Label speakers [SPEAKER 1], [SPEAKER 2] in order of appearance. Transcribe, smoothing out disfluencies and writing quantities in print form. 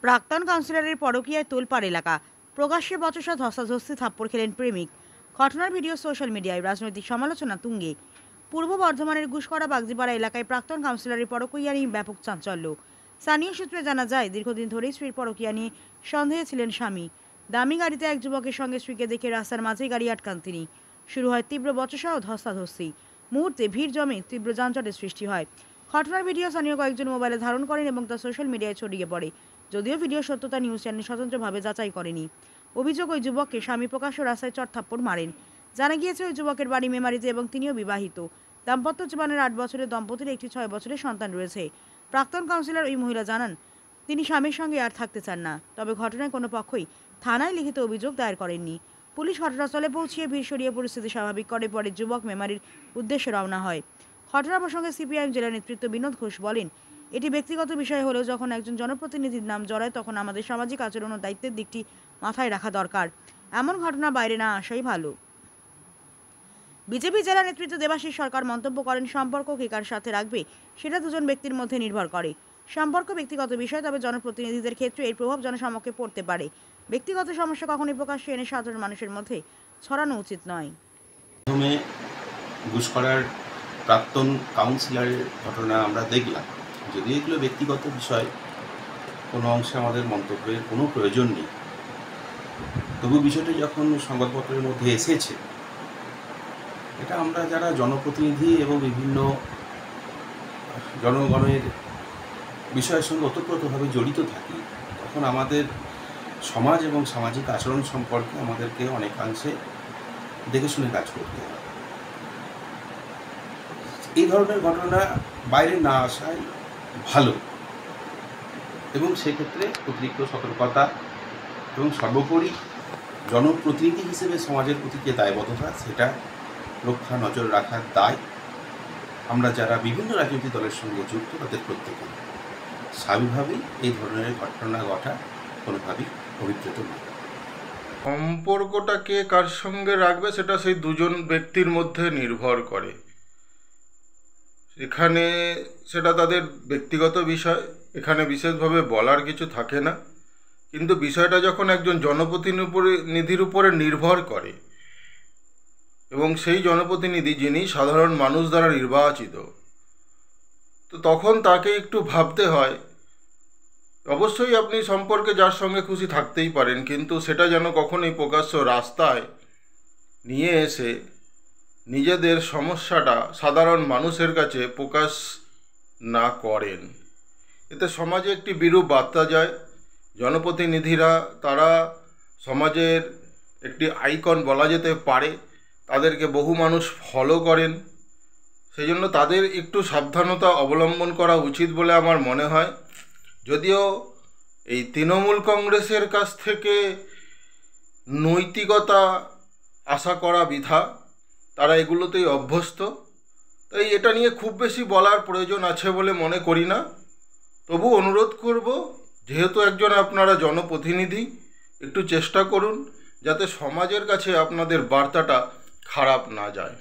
[SPEAKER 1] প্রাক্তন কাউন্সিলরের পরকীয়ায় তোলপাড় এলাকা, প্রকাশ্যে বচসা, ধস্তাধস্তি, থাপ্পড় খেলেন প্রেমিক। ঘটনার ভিডিও সোশ্যাল মিডিয়ায়, রাজনৈতিক সমালোচনা তুঙ্গে। পূর্ব বর্ধমানের ঘুষকরা বাগজিপাড়া এলাকায় প্রাক্তন কাউন্সিলরের পরকীয়া নিয়ে ব্যাপক চাঞ্চল্য। স্থানীয় সূত্রে জানা যায়, দীর্ঘদিন ধরেই স্ত্রীর পরকীয়া নিয়ে সন্দেহে ছিলেন স্বামী। দামি গাড়িতে এক যুবকের সঙ্গে স্ত্রীকে দেখে রাস্তার মাঝেই গাড়ি আটকান তিনি। শুরু হয় তীব্র বচসা ও ধস্তাধস্তি। মুহূর্তে ভিড় জমে, তীব্র যানজটের সৃষ্টি হয়। ঘটনার ভিডিও স্থানীয় কয়েকজন মোবাইলে ধারণ করেন এবং তা সোশ্যাল মিডিয়ায় ছড়িয়ে পড়ে। যদিও ভিডিও সত্যতা নিউজ চ্যানেল স্বতন্ত্রভাবে যাচাই করেনি। অভিযোগ, ওই যুবককে স্বামী প্রকাশ্য রাস্তায় চড়থাপ্পড় মারেন। জানা গিয়েছে, ওই যুবকের বাড়ি মেমারিতে এবং তিনিও বিবাহিত। দাম্পত্য জীবনের 8 বছরের দম্পতির একটি 6 বছরের সন্তান রয়েছে। প্রাক্তন কাউন্সিলর ওই মহিলা জানান, তিনি স্বামীর সঙ্গে আর থাকতে চান না। তবে ঘটনায় কোনো পক্ষই থানায় লিখিত অভিযোগ দায়ের করেননি। পুলিশ ঘটনাস্থলে পৌঁছিয়ে ভিড় সরিয়ে পরিস্থিতি স্বাভাবিক করে। পরে যুবক মেমারির উদ্দেশ্যে রওনা হয়। ঘটনা প্রসঙ্গে সিপিআইএম জেলা নেতৃত্ব বিনোদ ঘোষ বলেন, এটি ব্যক্তিগত বিষয় হলেও যখন একজন জনপ্রতিনিধির নাম জড়ায় তখন আমাদের সামাজিক আচরণ ও দায়িত্বের দিকটি মাথায় রাখা দরকার। এমন ঘটনা বাইরে না আসাই ভালো। বিজেপি জেলা নেতৃত্ব দেবাশিস সরকার মন্তব্য করেন, সম্পর্ক কে কার সাথে রাখবে সেটা দুজন ব্যক্তির মধ্যে নির্ভর করে। সম্পর্ক ব্যক্তিগত বিষয়, তবে জনপ্রতিনিধিদের ক্ষেত্রে এর প্রভাব জনসমক্ষে পড়তে পারে। ব্যক্তিগত সমস্যা কখনোই প্রকাশ্যে এনে সাধারণ মানুষের মধ্যে ছড়ানো উচিত নয়।
[SPEAKER 2] প্রথমে ঘুষকরার প্রাক্তন কাউন্সিলরের ঘটনা আমরা দেখলাম। যদি এগুলো ব্যক্তিগত বিষয়, কোনো অংশে আমাদের মন্তব্যের কোনো প্রয়োজন নেই, তবু বিষয়টি যখন সংবাদপত্রের মধ্যে এসেছে, এটা আমরা যারা জনপ্রতিনিধি এবং বিভিন্ন জনগণের বিষয়ের সঙ্গে ওতপ্রোতভাবে জড়িত থাকি, তখন আমাদের সমাজ এবং সামাজিক আচরণ সম্পর্কে আমাদেরকে অনেকাংশে দেখে শুনে কাজ করতে হয়। এই ধরনের ঘটনা বাইরে না আসাই ভালো, এবং সেক্ষেত্রে অতিরিক্ত সতর্কতা এবং সর্বোপরি জনপ্রতিনিধি হিসেবে সমাজের প্রতি যে দায়বদ্ধতা, সেটা রক্ষা নজর রাখার দায় আমরা যারা বিভিন্ন রাজনৈতিক দলের সঙ্গে যুক্ত তাদের প্রত্যেকে। স্বাভাবিকভাবেই এই ধরনের ঘটনা ঘটা কোনোভাবেই অভিপ্রেত নয়।
[SPEAKER 3] সম্পর্কটাকে কার সঙ্গে রাখবে সেটা সেই দুজন ব্যক্তির মধ্যে নির্ভর করে। এখানে সেটা তাদের ব্যক্তিগত বিষয়, এখানে বিশেষভাবে বলার কিছু থাকে না। কিন্তু বিষয়টা যখন একজন জনপ্রতিনিধির উপরে নির্ভর করে এবং সেই জনপ্রতিনিধি যিনি সাধারণ মানুষ দ্বারা নির্বাচিত, তো তখন তাকে একটু ভাবতে হয়। অবশ্যই আপনি সম্পর্কে যার সঙ্গে খুশি থাকতেই পারেন, কিন্তু সেটা যেন কখনোই প্রকাশ্য রাস্তায় নিয়ে এসে নিজেদের সমস্যাটা সাধারণ মানুষের কাছে প্রকাশ না করেন। এতে সমাজে একটি বিরূপ বার্তা যায়। জনপ্রতিনিধিরা তারা সমাজের একটি আইকন বলা যেতে পারে, তাদেরকে বহু মানুষ ফলো করেন। সেই জন্য তাদের একটু সাবধানতা অবলম্বন করা উচিত বলে আমার মনে হয়। যদিও এই তৃণমূল কংগ্রেসের কাছ থেকে নৈতিকতা আশা করা বৃথা, তারা এগুলোতেই অভ্যস্ত, তাই এটা নিয়ে খুব বেশি বলার প্রয়োজন আছে বলে মনে করি না। তবু অনুরোধ করব, যেহেতু একজন আপনারা জনপ্রতিনিধি, একটু চেষ্টা করুন যাতে সমাজের কাছে আপনাদের বার্তাটা খারাপ না যায়।